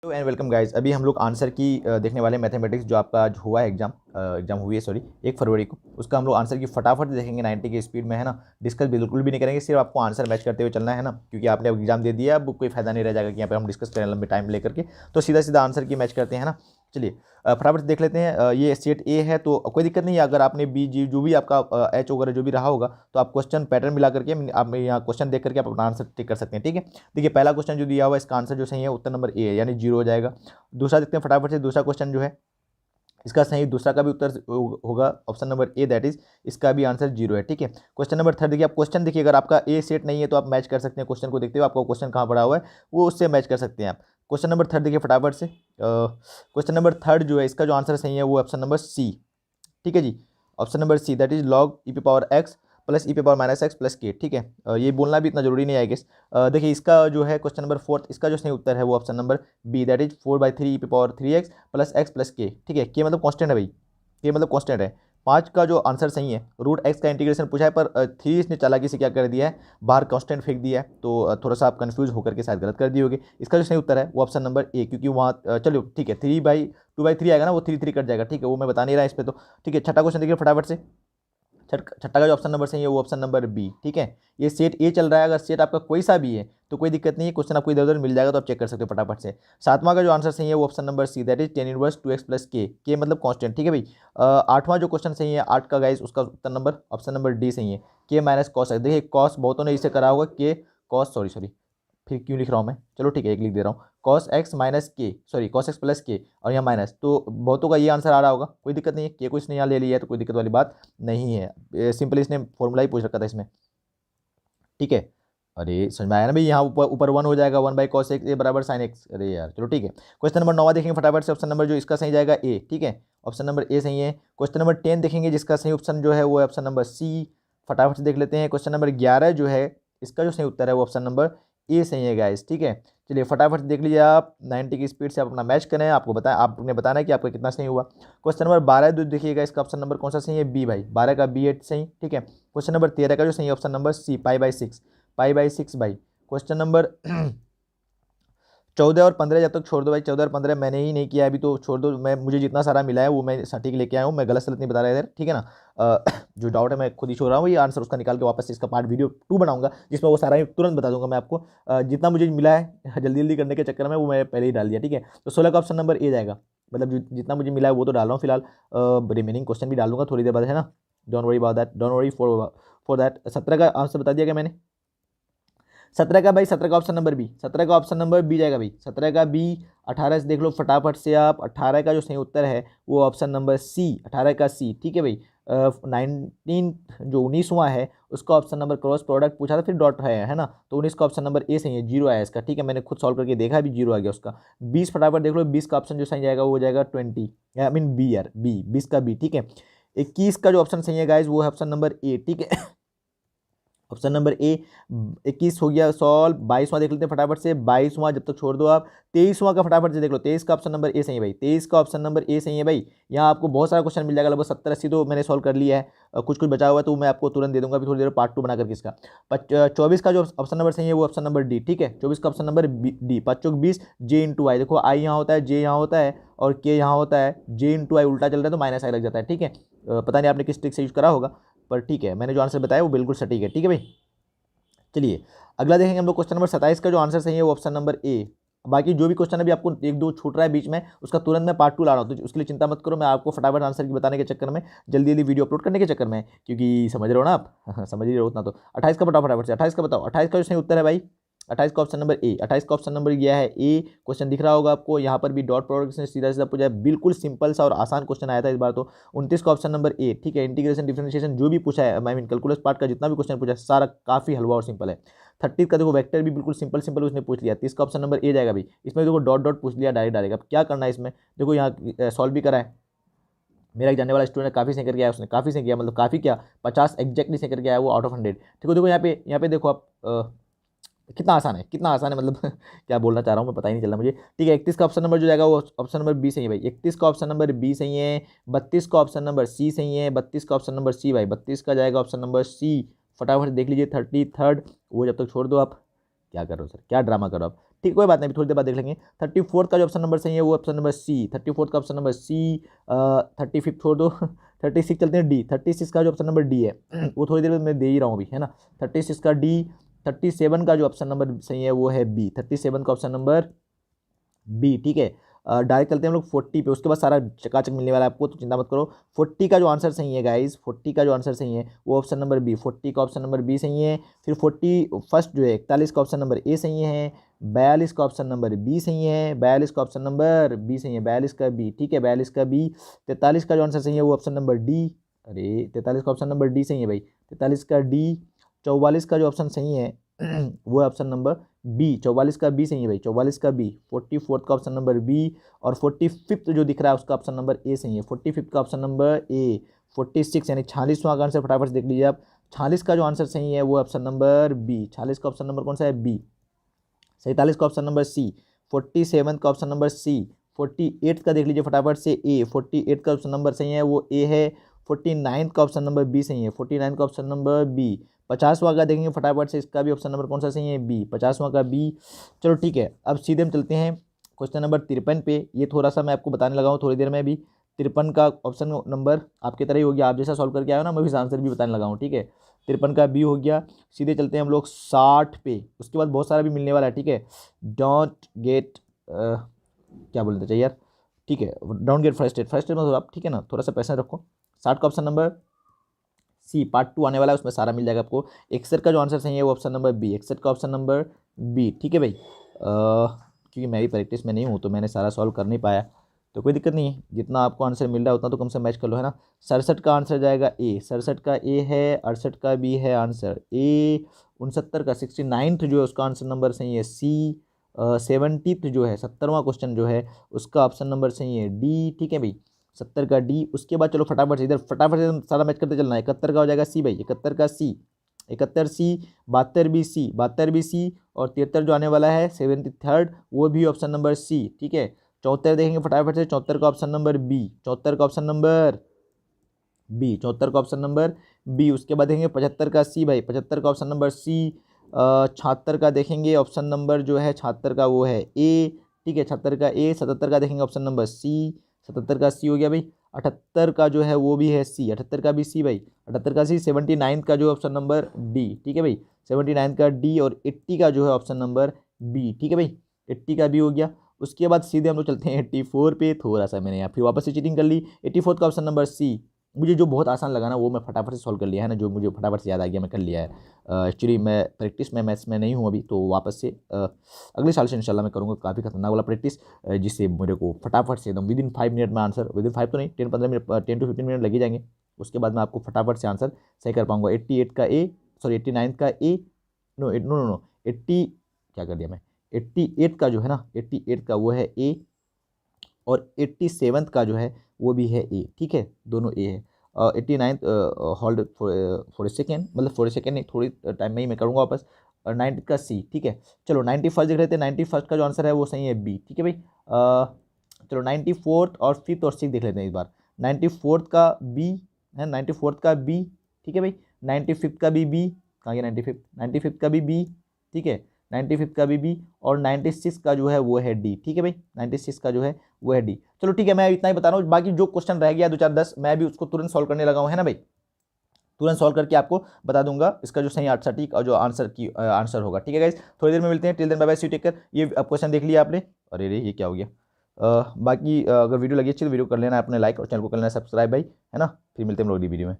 Hello and welcome guys. अभी हम लोग आंसर की देखने वाले मैथमेटिक्स जो आपका आज हुआ है एग्जाम हुई है, सॉरी 1 फरवरी को। उसका हम लोग आंसर की फटाफट देखेंगे 90 की स्पीड में, है ना। डिस्कस बिल्कुल भी नहीं करेंगे, सिर्फ आपको आंसर मैच करते हुए चलना है ना, क्योंकि आपने एग्जाम दे दिया, अब कोई फायदा नहीं रह जाएगा कि यहाँ पे हम डिस्कस करें लंबे टाइम लेकर के। तो सीधा सीधा आंसर की मैच करते हैं ना। चलिए फटाफट से देख लेते हैं। ये सेट ए है तो कोई दिक्कत नहीं है। अगर आपने बी जी जो भी आपका एच वगैरह जो भी रहा होगा, तो आप क्वेश्चन पैटर्न मिला करके आप यहाँ क्वेश्चन देख करके आप अपना आंसर टिक कर सकते हैं, ठीक है। देखिए पहला क्वेश्चन जो दिया हुआ है, इसका आंसर जो सही है उत्तर नंबर ए है, यानी 0 हो जाएगा। दूसरा देखते हैं फटाफट से। दूसरा क्वेश्चन जो है इसका सही, दूसरा का भी उत्तर होगा option number A, that is इसका भी आंसर 0 है, ठीक है। क्वेश्चन नंबर थर्ड देखिए, आप क्वेश्चन देखिए, अगर आपका ए सेट नहीं है तो आप मैच कर सकते हैं क्वेश्चन को देखते हुए, आपका क्वेश्चन कहाँ पड़ा हुआ है वो उससे मैच कर सकते हैं आप। क्वेश्चन नंबर थर्ड देखिए फटाफट से। क्वेश्चन नंबर थर्ड जो है, इसका जो आंसर सही है वो ऑप्शन नंबर सी, ठीक है जी। Option number C, that is log E P power X plus E P power minus X plus K, ठीक है। ये बोलना भी इतना जरूरी नहीं है गेस। देखिए इसका जो है क्वेश्चन नंबर फोर्थ, इसका जो सही उत्तर है वो option number B, that is 4/3 E P power 3x plus X plus K, ठीक है। के मतलब कॉन्स्टेंट है भाई, के मतलब कॉन्स्टेंट है। 5 का जो आंसर सही है, रूट एक्स का इंटीग्रेशन पूछा है, पर 3 इसने चालाकी से क्या कर दिया है, बाहर कांस्टेंट फेंक दिया है, तो थोड़ा सा आप कंफ्यूज होकर के शायद गलत कर दिए होगे। इसका जो सही उत्तर है वो ऑप्शन नंबर ए, क्योंकि वहाँ चलो ठीक है, 2/3 आएगा ना, वो 3 3 कट जाएगा, ठीक है, वो मैं बता नहीं रहा इस पर तो, ठीक है। छठा क्वेश्चन देखिए फटाफट से। छठा का जो ऑप्शन नंबर सही है वो ऑप्शन नंबर बी, ठीक है। ये सेट ए चल रहा है, अगर सेट आपका कोई सा भी है तो कोई दिक्कत नहीं है, क्वेश्चन आपको इधर उधर मिल जाएगा, तो आप चेक कर सकते हो फटाफट से। सातवां का जो आंसर सही है वो option number C, that is tan inverse 2x plus K मतलब कांस्टेंट, ठीक है भाई। आठवां जो क्वेश्चन सही है, 8 का गाइस, उसका उत्तर नंबर ऑप्शन नंबर डी सही है, के माइनस कॉस। देखिए कॉस बहुतों ने इसे करा होगा, के कॉस, सॉरी सॉरी, फिर क्यों लिख रहा हूँ मैं, चलो ठीक है एक लिख दे रहा हूँ, कॉस एक्स माइनस के, सॉरी कॉस एक्स प्लस के, और यहाँ माइनस, तो बहुतों का ये आंसर आ रहा होगा, कोई दिक्कत नहीं है। के को इसने यहाँ ले लिया है तो कोई दिक्कत वाली बात नहीं है, सिंपली इसने फॉर्मूला ही पूछ रखा था इसमें, ठीक है। अरे समझ में आया ना भाई, यहाँ ऊपर ऊपर 1 हो जाएगा, 1/cos x ए बराबर साइन एक्स, अरे यार चलो ठीक है। क्वेश्चन नंबर 9 देखेंगे फटाफट से। ऑप्शन नंबर जो इसका सही जाएगा ए, ठीक है, ऑप्शन नंबर ए सही है। क्वेश्चन नंबर 10 देखेंगे, जिसका सही ऑप्शन जो है वो है ऑप्शन नंबर सी, फटाफट से देख लेते हैं। क्वेश्चन नंबर 11 जो है, इसका जो सही उत्तर है वो ऑप्शन नंबर ए सही है गाइस, ठीक है। चलिए फटाफट से देख लीजिए आप, 90 की स्पीड से आप अपना मैच करें, आपको बताएं, आपने बताना है कि आपका कितना सही हुआ। क्वेश्चन नंबर 12 जो देखिएगा, इसका ऑप्शन नंबर कौन सा सही है, बी भाई, 12 का बी 8 सही, ठीक है। क्वेश्चन नंबर 13 का जो सही है ऑप्शन नंबर सी, पाई/6, पाई/6 भाई। क्वेश्चन नंबर 14 और 15 जब तक छोड़ दो भाई, 14 और 15 मैंने ही नहीं किया अभी, तो छोड़ दो, मैं मुझे जितना सारा मिला है वो मैं सटीक लेके आया हूँ, मैं गलत सलत नहीं बता रहा इधर, ठीक है ना। जो डाउट है मैं खुद ही छोड़ रहा हूँ, ये आंसर उसका निकाल के वापस से इसका पार्ट वीडियो 2 बनाऊंगा, जिसमें वो सारा ही तुरंत बता दूंगा मैं आपको। जितना मुझे मिला है जल्दी जल्दी करने के चक्कर में वो मैं पहले ही डाल दिया, ठीक है। तो 16 का ऑप्शन नंबर ए जाएगा, मतलब जितना मुझे मिला है वो तो डाल रहा हूँ फिलहाल, रिमेनिंग क्वेश्चन भी डालूंगा थोड़ी देर बाद, है ना। Don't worry about that, don't worry for that. 17 का आंसर बता दिया क्या मैंने, 17 का भाई, 17 का ऑप्शन नंबर बी, 17 का ऑप्शन नंबर बी जाएगा भाई, 17 का बी। 18 से देख लो फटाफट से आप, 18 का जो सही उत्तर है वो ऑप्शन नंबर सी, 18 का सी, ठीक है भाई। 19 जो 19वां है उसका ऑप्शन नंबर क्रॉस प्रोडक्ट पूछा था, फिर डॉट है ना, तो 19 का ऑप्शन नंबर ए सही है, 0 आया इसका, ठीक है। मैंने खुद सॉल्व करके देखा, भी 0 आ गया उसका। 20 फटाफट देख लो, 20 का ऑप्शन जो सही जाएगा वो हो जाएगा 20, आई मीन बी यार, बी, 20 का बी, ठीक है। 21 का जो ऑप्शन सही है गाइज वो है ऑप्शन नंबर ए, ठीक है। ऑप्शन नंबर ए 21 हो गया सॉल्व। 22वां देख लेते हैं फटाफट से, 22वां जब तक छोड़ दो आप। 23वां का फटाफट से देख लो, 23 का ऑप्शन नंबर ए सही है भाई, 23 का ऑप्शन नंबर ए सही है भाई। यहाँ आपको बहुत सारा क्वेश्चन मिल जाएगा, लगभग 70-80 तो मैंने सॉल्व कर लिया है, कुछ कुछ बचा हुआ है तो मैं आपको तुरंत दे दूंगा अभी थोड़ी देर पार्ट 2 बना करके इसका। 24 का जो ऑप्शन नंबर सही है वो ऑप्शन नंबर डी, ठीक है। 24 का ऑप्शन नंबर डी, 5 चौक 20, जे इंटू आई, देखो आई यहाँ होता है, जे यहाँ होता है, और के यहाँ होता है, जे इंटू आई उल्टा चल रहा है तो माइनस आई लग जाता है, ठीक है। पता नहीं आपने किस ट्रिक से यूज करा होगा, पर ठीक है, मैंने जो आंसर बताया वो बिल्कुल सटीक है, ठीक है भाई। चलिए अगला देखेंगे हम लोग, क्वेश्चन नंबर 27 का जो आंसर सही है वो ऑप्शन नंबर ए। बाकी जो भी क्वेश्चन अभी आपको एक दो छूट रहा है बीच में, उसका तुरंत मैं पार्ट 2 ला रहा हूँ, तो उसके लिए चिंता मत करो, मैं आपको फटाफट आंसर की बताने के चक्कर में, जल्दी जल्दी वीडियो अपलोड करने के चक्कर में, क्योंकि समझ रहे हो ना आप समझ ही रहे हो उतना तो। 28 का बताओ फटाफट से, 28 का बताओ, 28 का जो सही उत्तर है भाई, 28 का ऑप्शन नंबर ए, 28 का ऑप्शन नंबर गया है ए। क्वेश्चन दिख रहा होगा आपको, यहाँ पर भी डॉट प्रोडक्ट से सीधा सीधा पूछा है, बिल्कुल सिंपल सा और आसान क्वेश्चन आया था इस बार तो। 29 का ऑप्शन नंबर ए, ठीक है। इंटीग्रेशन डिफरेंशिएशन जो भी पूछा है, आई मीन कैलकुलस पार्ट का जितना भी क्वेश्चन पूछा है सारा काफी हलवा और सिंपल है। 30 का देखो वेक्टर भी बिल्कुल सिंपल सिंपल उसने पूछ लिया। 30 का ऑप्शन नंबर ए जाएगा भाई, इसमें देखो डॉट डॉट पूछ लिया डायरेक्ट डायरेक्ट, अब क्या करना है इसमें, देखो यहाँ सॉल्व भी करा है, मेरा एक जानने वाला स्टूडेंट काफ़ी सही करके आया, उसने काफ़ी सही किया, मतलब काफ़ी क्या 50 एग्जैक्टली सही करके आया वो आउट ऑफ 100, ठीक है। देखो यहाँ पे देखो आप, कितना आसान है, कितना आसान है, मतलब क्या बोलना चाह रहा हूँ मैं पता ही नहीं चल रहा मुझे, ठीक है। 31 का ऑप्शन नंबर जो जाएगा वो ऑप्शन नंबर बी सही है भाई, 31 का ऑप्शन नंबर बी सही है। 32 का ऑप्शन नंबर सी सही है, 32 का ऑप्शन नंबर सी भाई, 32 का जाएगा ऑप्शन नंबर सी। फटाफट देख लीजिए 33rd, वो जब तक छोड़ दो आप, क्या कर रहे हो सर, क्या ड्रामा करो आप, ठीक, कोई बात नहीं, थोड़ी देर बाद देख लेंगे। 34 का जो ऑप्शन नंबर सही है वो ऑप्शन नंबर सी, 34 का ऑप्शन नंबर सी। 35 छोड़ दो 36 चलते हैं डी, 36 का जो ऑप्शन नंबर डी है वो थोड़ी देर में मैं दे ही रहा हूँ अभी, है ना। 36 का डी। 37 का जो ऑप्शन नंबर सही है वो है बी, 37 का ऑप्शन नंबर बी, ठीक है। डायरेक्ट चलते हैं हम लोग 40 पे, उसके बाद सारा चकाचक मिलने वाला है आपको, तो चिंता मत करो। 40 का जो आंसर सही है गाइज, 40 का जो आंसर सही है वो ऑप्शन नंबर बी, 40 का ऑप्शन नंबर बी सही है। फिर 41 जो है 41 का ऑप्शन नंबर ए सही है। 42 का ऑप्शन नंबर बी सही है, 42 का ऑप्शन नंबर बी सही है, 42 का बी, ठीक है, 42 का बी। 43 का जो आंसर सही है वो ऑप्शन नंबर डी, अरे 43 का ऑप्शन नंबर डी सही है भाई, 43 का डी। 44 का जो ऑप्शन सही है वो है ऑप्शन नंबर बी, 44 का बी सही है भाई, 44 का बी। 44 का ऑप्शन नंबर बी। और 45 जो दिख रहा है उसका ऑप्शन नंबर ए सही है, 45 का ऑप्शन नंबर ए। 46 यानी 46वां का आंसर फटाफट से देख लीजिए आप। 46 का जो आंसर सही है वो ऑप्शन नंबर बी, 46 का ऑप्शन नंबर कौन सा है, बी। 47 का ऑप्शन नंबर सी। 47 का ऑप्शन नंबर सी। 48 का देख लीजिए फटाफट से ए, 48 का ऑप्शन नंबर सही है वो ए है। 49 का ऑप्शन नंबर बी सही है, 49 का ऑप्शन नंबर बी। 50वां का देखेंगे फटाफट से, इसका भी ऑप्शन नंबर कौन सा सही है, बी, 50वां का बी। चलो ठीक है, अब सीधे हम चलते हैं क्वेश्चन नंबर 53 पे। ये थोड़ा सा मैं आपको बताने लगा हूँ थोड़ी देर में भी। 53 का ऑप्शन नंबर आपकी तरह ही हो गया, आप जैसा सॉल्व करके आए हो ना, मैं भी आंसर भी बताने लगा हूँ, ठीक है। 53 का बी हो गया। सीधे चलते हैं हम लोग 60 पे, उसके बाद बहुत सारा भी मिलने वाला है, ठीक है। डोंट गेट क्या बोलते चाहिए यार, ठीक है, डोंट गेट फ्रस्ट्रेट, फ्रस्ट्रेट मत हो आप, ठीक है ना, थोड़ा सा पैसा रखो। 60 का ऑप्शन नंबर सी, पार्ट 2 आने वाला है, उसमें सारा मिल जाएगा आपको। 61 का जो आंसर सही है वो ऑप्शन नंबर बी, 61 का ऑप्शन नंबर बी, ठीक है भाई। क्योंकि मैं भी प्रैक्टिस में नहीं हूँ तो मैंने सारा सॉल्व कर नहीं पाया, तो कोई दिक्कत नहीं है, जितना आपको आंसर मिल रहा है उतना तो कम से मैच कर लो, है ना। 67 का आंसर जाएगा ए, 67 का ए है, 68 का बी है आंसर ए। 69 का 69th जो है उसका आंसर नंबर सही है सी। 70th जो है 70वां क्वेश्चन जो है उसका ऑप्शन नंबर सही है डी, ठीक है भाई, 70 का डी। उसके बाद चलो फटाफट से इधर फटाफट से सारा मैच करते चलना है। 71 का हो जाएगा सी भाई, 71 का सी, 71 सी। 72 बी सी, 72 बी सी। और 73 जो आने वाला है 73rd वो भी ऑप्शन नंबर सी, ठीक है। 74 देखेंगे फटाफट से, 74 का ऑप्शन नंबर बी, 74 का ऑप्शन नंबर बी, 74 का ऑप्शन नंबर बी। उसके बाद देखेंगे 75 का सी भाई, 75 का ऑप्शन नंबर सी। 76 का देखेंगे ऑप्शन नंबर जो है 76 का वो है ए, ठीक है, 76 का ए। 77 का देखेंगे ऑप्शन नंबर सी, 77 का सी हो गया भाई। 78 का जो है वो भी है सी, 78 का भी सी भाई, 78 का सी। 79 का जो ऑप्शन नंबर डी, ठीक है भाई, 79 का डी। और 80 का जो है ऑप्शन नंबर बी, ठीक है भाई, 80 का बी हो गया। उसके बाद सीधे हम लोग चलते हैं 84 पे, थोड़ा सा मैंने यहाँ फिर वापस से चीटिंग कर ली। 84 का ऑप्शन नंबर सी, मुझे जो बहुत आसान लगा ना वो मैं फटाफट से सॉल्व कर लिया है ना, जो मुझे फटाफट से याद आ गया मैं कर लिया है। एक्चुअली मैं प्रैक्टिस में मैथ्स में नहीं हूँ अभी, तो वापस से अगले साल से इंशाल्लाह मैं करूँगा काफ़ी खतरनाक वाला प्रैक्टिस, जिससे मेरे को फटाफट से एकदम विदिन 5 मिनट में आंसर, विदिन 5 तो नहीं 10-15 मिनट, 10 to 15 मिनट लग ही जाएंगे। उसके बाद मैं आपको फटाफट से आंसर सही कर पाऊँगा। 88 का ए, सॉरी 89 का ए, नो नो नो नो 80, क्या कर दिया मैं, 88 का जो है ना, 88 का वो है ए। और 87 का जो है वो भी है ए, ठीक है, दोनों ए है। 89 होल्ड फॉर सेकेंड, मतलब फॉर सेकेंड नहीं, थोड़ी टाइम में ही मैं करूँगा वापस। और 90 का सी, ठीक है। चलो 91 देख लेते हैं, 91 का जो आंसर है वो सही है बी, ठीक है भाई। चलो 94th और 5th और 6th देख लेते हैं इस बार। 94th का बी है, 94th का बी, ठीक है भाई। 95th का भी बी, कहाँ गया 95th, 95th का भी बी, ठीक है, 95th का भी बी। और 96 का जो है वो है डी, ठीक है भाई, 96 का जो है वो है डी। चलो ठीक है, मैं इतना ही बता रहा हूँ, बाकी जो क्वेश्चन रह गया 2 4 10 मैं भी उसको तुरंत सॉल्व करने लगा हूँ, है ना भाई। तुरंत सॉल्व करके आपको बता दूंगा इसका जो सही सटीक और जो आंसर होगा, ठीक है गाइस। थोड़ी देर में मिलते हैं, टिल देन बाय बाय, सी टेक केयर। ये क्वेश्चन देख लिया आपने, अरे रे ये क्या हो गया। बाकी अगर वीडियो लगी अच्छी तो वीडियो कर लेना अपने लाइक, और चैनल को कर लेना सब्सक्राइब भाई, है ना। फिर मिलते हैं हम लोग अगली वीडियो में।